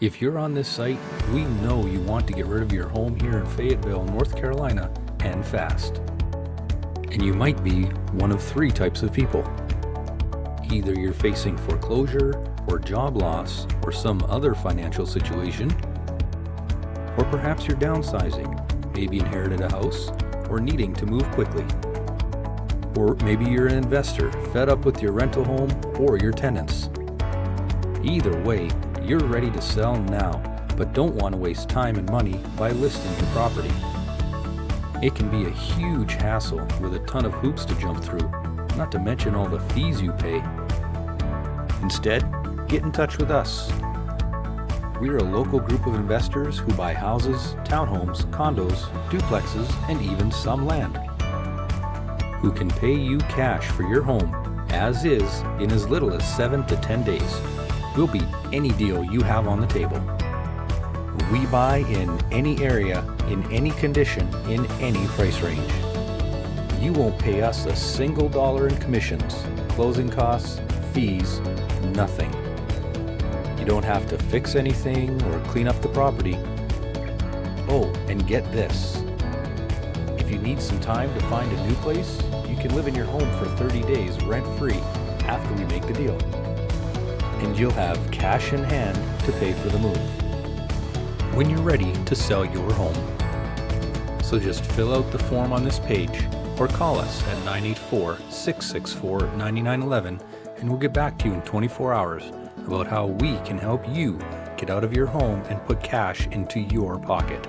If you're on this site, we know you want to get rid of your home here in Fayetteville, North Carolina, and fast. And you might be one of three types of people. Either you're facing foreclosure or job loss or some other financial situation, or perhaps you're downsizing, maybe inherited a house or needing to move quickly. Or maybe you're an investor fed up with your rental home or your tenants. Either way, you're ready to sell now, but don't want to waste time and money by listing your property. It can be a huge hassle with a ton of hoops to jump through, not to mention all the fees you pay. Instead, get in touch with us. We're a local group of investors who buy houses, townhomes, condos, duplexes, and even some land. Who can pay you cash for your home as is in as little as 7 to 10 days. We'll beat any deal you have on the table. We buy in any area, in any condition, in any price range. You won't pay us a single dollar in commissions, closing costs, fees, nothing. You don't have to fix anything or clean up the property. Oh, and get this. If you need some time to find a new place, you can live in your home for 30 days rent-free after we make the deal. And you'll have cash in hand to pay for the move when you're ready to sell your home. So just fill out the form on this page or call us at 984-664-9911 and we'll get back to you in 24 hours about how we can help you get out of your home and put cash into your pocket.